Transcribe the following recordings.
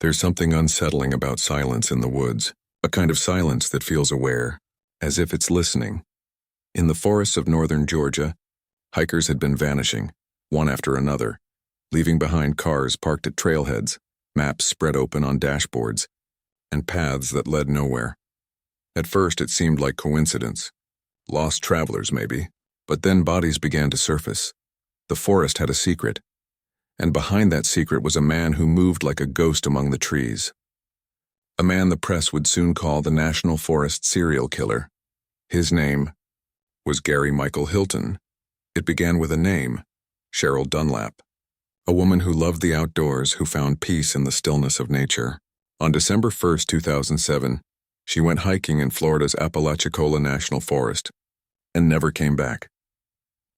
There's something unsettling about silence in the woods, a kind of silence that feels aware, as if it's listening. In the forests of northern Georgia, hikers had been vanishing, one after another, leaving behind cars parked at trailheads, maps spread open on dashboards, and paths that led nowhere. At first it seemed like coincidence. Lost travelers, maybe. But then bodies began to surface. The forest had a secret. And behind that secret was a man who moved like a ghost among the trees. A man the press would soon call the National Forest serial killer. His name was Gary Michael Hilton. It began with a name, Cheryl Dunlap. A woman who loved the outdoors, who found peace in the stillness of nature. On December 1st, 2007, she went hiking in Florida's Apalachicola National Forest and never came back.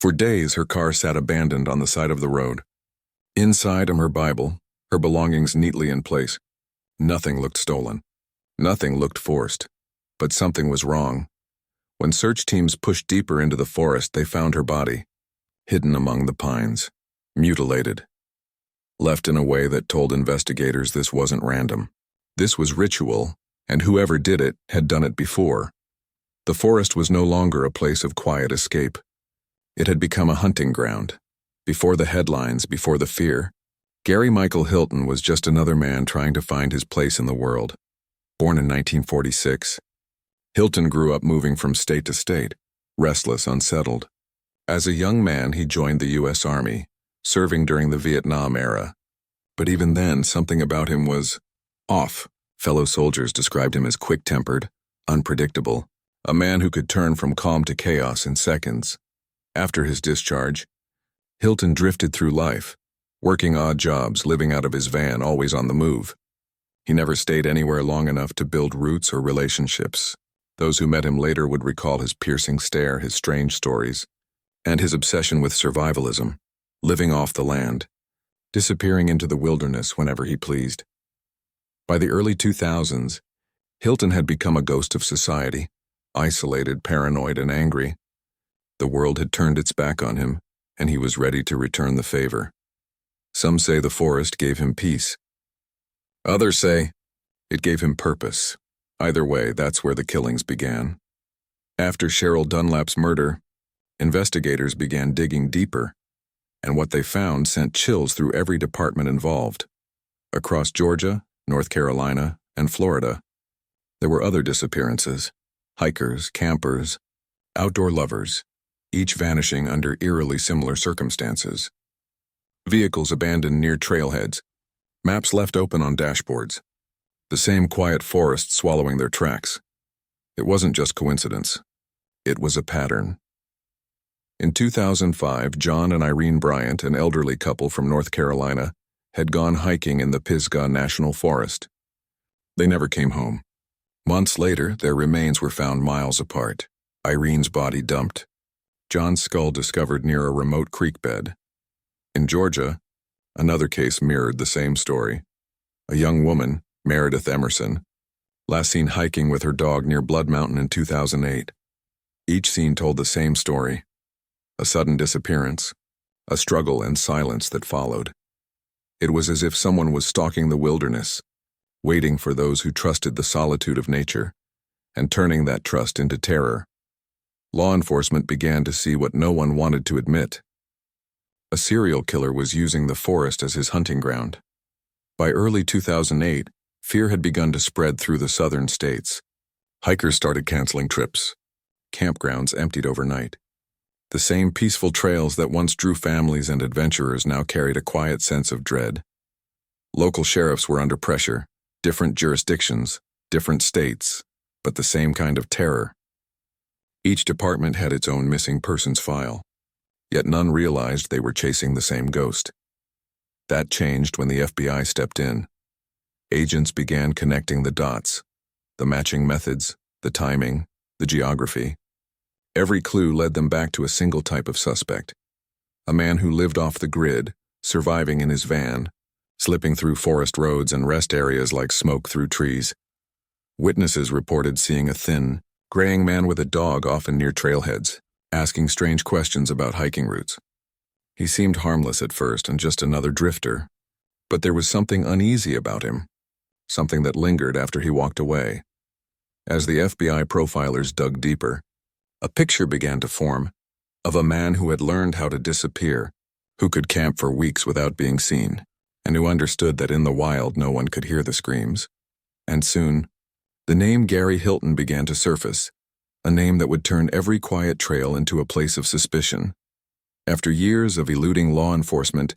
For days, her car sat abandoned on the side of the road. Inside her Bible, her belongings neatly in place. Nothing looked stolen. Nothing looked forced. But something was wrong. When search teams pushed deeper into the forest, they found her body, hidden among the pines, mutilated, left in a way that told investigators this wasn't random. This was ritual, and whoever did it had done it before. The forest was no longer a place of quiet escape. It had become a hunting ground. Before the headlines, before the fear, Gary Michael Hilton was just another man trying to find his place in the world. Born in 1946, Hilton grew up moving from state to state, restless, unsettled. As a young man, he joined the U.S. Army, serving during the Vietnam era. But even then, something about him was off. Fellow soldiers described him as quick-tempered, unpredictable, a man who could turn from calm to chaos in seconds. After his discharge, Hilton drifted through life, working odd jobs, living out of his van, always on the move. He never stayed anywhere long enough to build roots or relationships. Those who met him later would recall his piercing stare, his strange stories, and his obsession with survivalism, living off the land, disappearing into the wilderness whenever he pleased. By the early 2000s, Hilton had become a ghost of society, isolated, paranoid, and angry. The world had turned its back on him, and he was ready to return the favor. Some say the forest gave him peace. Others say it gave him purpose. Either way, that's where the killings began. After Cheryl Dunlap's murder, investigators began digging deeper, and what they found sent chills through every department involved. Across Georgia, North Carolina, and Florida, there were other disappearances. Hikers, campers, outdoor lovers, each vanishing under eerily similar circumstances. Vehicles abandoned near trailheads, maps left open on dashboards, the same quiet forest swallowing their tracks. It wasn't just coincidence. It was a pattern. In 2005, John and Irene Bryant, an elderly couple from North Carolina, had gone hiking in the Pisgah National Forest. They never came home. Months later, their remains were found miles apart. Irene's body dumped. John's skull discovered near a remote creek bed. In Georgia, another case mirrored the same story. A young woman, Meredith Emerson, last seen hiking with her dog near Blood Mountain in 2008. Each scene told the same story. A sudden disappearance, a struggle and silence that followed. It was as if someone was stalking the wilderness, waiting for those who trusted the solitude of nature, and turning that trust into terror. Law enforcement began to see what no one wanted to admit. A serial killer was using the forest as his hunting ground. By early 2008, fear had begun to spread through the southern states. Hikers started canceling trips. Campgrounds emptied overnight. The same peaceful trails that once drew families and adventurers now carried a quiet sense of dread. Local sheriffs were under pressure, different jurisdictions, different states, but the same kind of terror. Each department had its own missing persons file, yet none realized they were chasing the same ghost. That changed when the FBI stepped in. Agents began connecting the dots, the matching methods, the timing, the geography. Every clue led them back to a single type of suspect, a man who lived off the grid, surviving in his van, slipping through forest roads and rest areas like smoke through trees. Witnesses reported seeing a thin, graying man with a dog often near trailheads, asking strange questions about hiking routes. He seemed harmless at first and just another drifter, but there was something uneasy about him. something that lingered after he walked away. As the FBI profilers dug deeper, a picture began to form of a man who had learned how to disappear, who could camp for weeks without being seen, and who understood that in the wild no one could hear the screams. And soon, the name Gary Hilton began to surface, a name that would turn every quiet trail into a place of suspicion. After years of eluding law enforcement,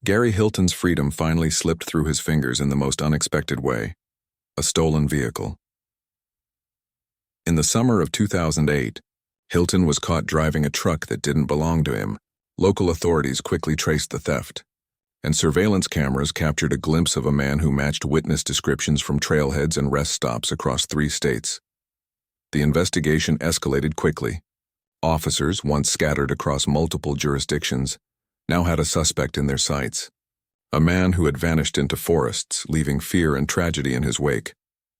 Gary Hilton's freedom finally slipped through his fingers in the most unexpected way: a stolen vehicle. In the summer of 2008, Hilton was caught driving a truck that didn't belong to him. Local authorities quickly traced the theft, and surveillance cameras captured a glimpse of a man who matched witness descriptions from trailheads and rest stops across 3 states. The investigation escalated quickly. Officers, once scattered across multiple jurisdictions, now had a suspect in their sights. A man who had vanished into forests, leaving fear and tragedy in his wake,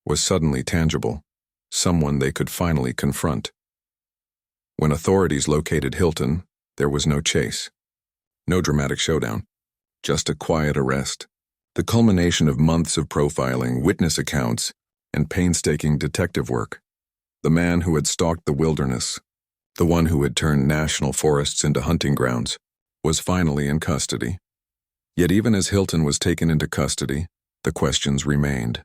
was suddenly tangible, someone they could finally confront. When authorities located Hilton, there was no chase, no dramatic showdown, just a quiet arrest, the culmination of months of profiling, witness accounts, and painstaking detective work. The man who had stalked the wilderness, the one who had turned national forests into hunting grounds, was finally in custody. Yet even as Hilton was taken into custody, the questions remained.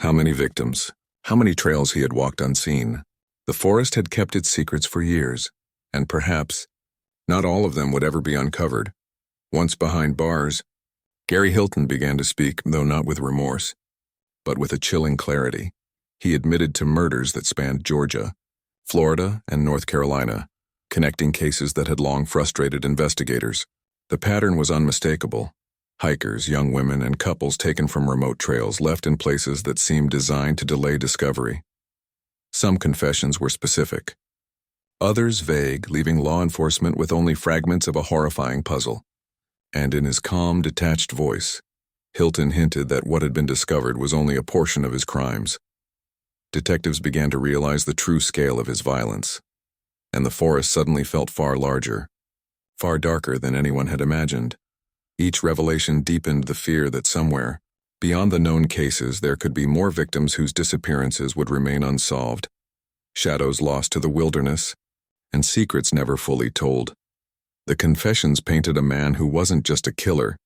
How many victims? How many trails he had walked unseen? The forest had kept its secrets for years, and perhaps not all of them would ever be uncovered. Once behind bars, Gary Hilton began to speak, though not with remorse, but with a chilling clarity. He admitted to murders that spanned Georgia, Florida, and North Carolina, connecting cases that had long frustrated investigators. The pattern was unmistakable: hikers, young women, and couples taken from remote trails left in places that seemed designed to delay discovery. Some confessions were specific, others vague, leaving law enforcement with only fragments of a horrifying puzzle. And in his calm, detached voice, Hilton hinted that what had been discovered was only a portion of his crimes. Detectives began to realize the true scale of his violence, and the forest suddenly felt far larger, far darker than anyone had imagined. Each revelation deepened the fear that somewhere, beyond the known cases, there could be more victims whose disappearances would remain unsolved, shadows lost to the wilderness, and secrets never fully told. The confessions painted a man who wasn't just a killer,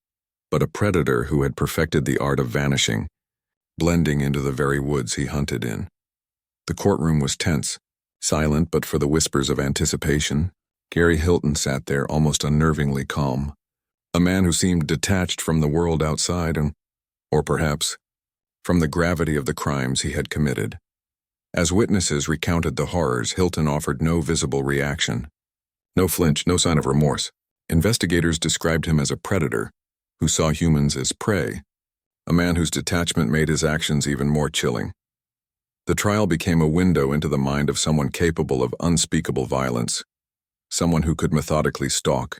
but a predator who had perfected the art of vanishing, blending into the very woods he hunted in. The courtroom was tense, silent but for the whispers of anticipation. Gary Hilton sat there almost unnervingly calm, a man who seemed detached from the world outside or perhaps, from the gravity of the crimes he had committed. As witnesses recounted the horrors, Hilton offered no visible reaction. No flinch, no sign of remorse. Investigators described him as a predator who saw humans as prey, a man whose detachment made his actions even more chilling. The trial became a window into the mind of someone capable of unspeakable violence, someone who could methodically stalk,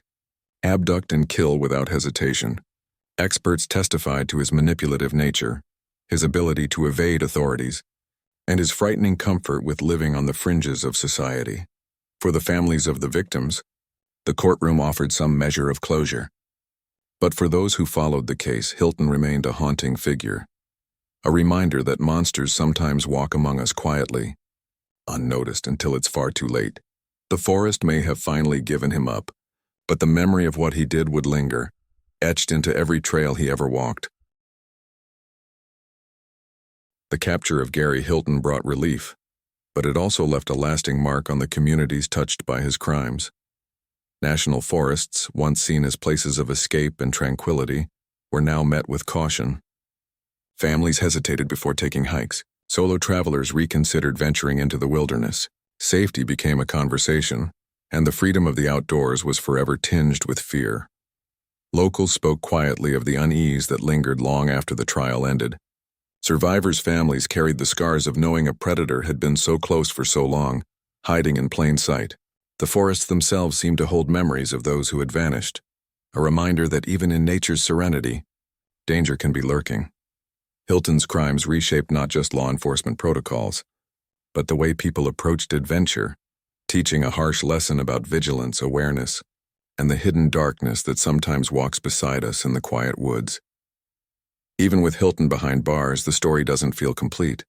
abduct, and kill without hesitation. Experts testified to his manipulative nature, his ability to evade authorities, and his frightening comfort with living on the fringes of society. For the families of the victims, the courtroom offered some measure of closure. But for those who followed the case, Hilton remained a haunting figure, a reminder that monsters sometimes walk among us quietly, unnoticed until it's far too late. The forest may have finally given him up, but the memory of what he did would linger, etched into every trail he ever walked. The capture of Gary Hilton brought relief, but it also left a lasting mark on the communities touched by his crimes. National forests, once seen as places of escape and tranquility, were now met with caution. Families hesitated before taking hikes. Solo travelers reconsidered venturing into the wilderness. Safety became a conversation, and the freedom of the outdoors was forever tinged with fear. Locals spoke quietly of the unease that lingered long after the trial ended. Survivors' families carried the scars of knowing a predator had been so close for so long, hiding in plain sight. The forests themselves seemed to hold memories of those who had vanished, a reminder that even in nature's serenity, danger can be lurking. Hilton's crimes reshaped not just law enforcement protocols, but the way people approached adventure, teaching a harsh lesson about vigilance, awareness, and the hidden darkness that sometimes walks beside us in the quiet woods. Even with Hilton behind bars, the story doesn't feel complete.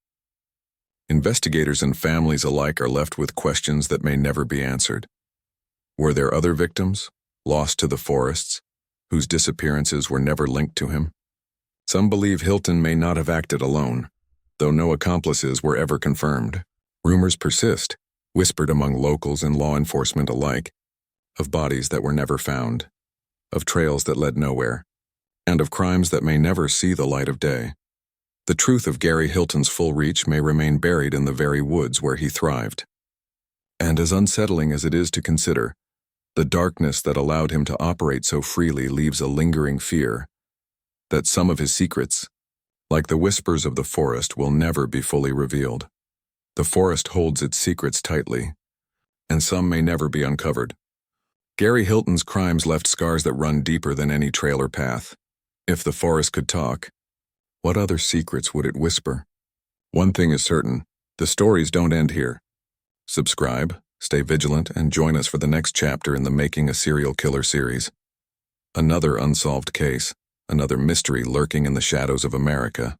Investigators and families alike are left with questions that may never be answered. Were there other victims, lost to the forests, whose disappearances were never linked to him? Some believe Hilton may not have acted alone, though no accomplices were ever confirmed. Rumors persist, whispered among locals and law enforcement alike, of bodies that were never found, of trails that led nowhere, and of crimes that may never see the light of day. The truth of Gary Hilton's full reach may remain buried in the very woods where he thrived. And as unsettling as it is to consider, the darkness that allowed him to operate so freely leaves a lingering fear that some of his secrets, like the whispers of the forest, will never be fully revealed. The forest holds its secrets tightly, and some may never be uncovered. Gary Hilton's crimes left scars that run deeper than any trail or path. If the forest could talk, what other secrets would it whisper? One thing is certain, the stories don't end here. Subscribe, stay vigilant, and join us for the next chapter in the Making a Serial Killer series. Another unsolved case, another mystery lurking in the shadows of America.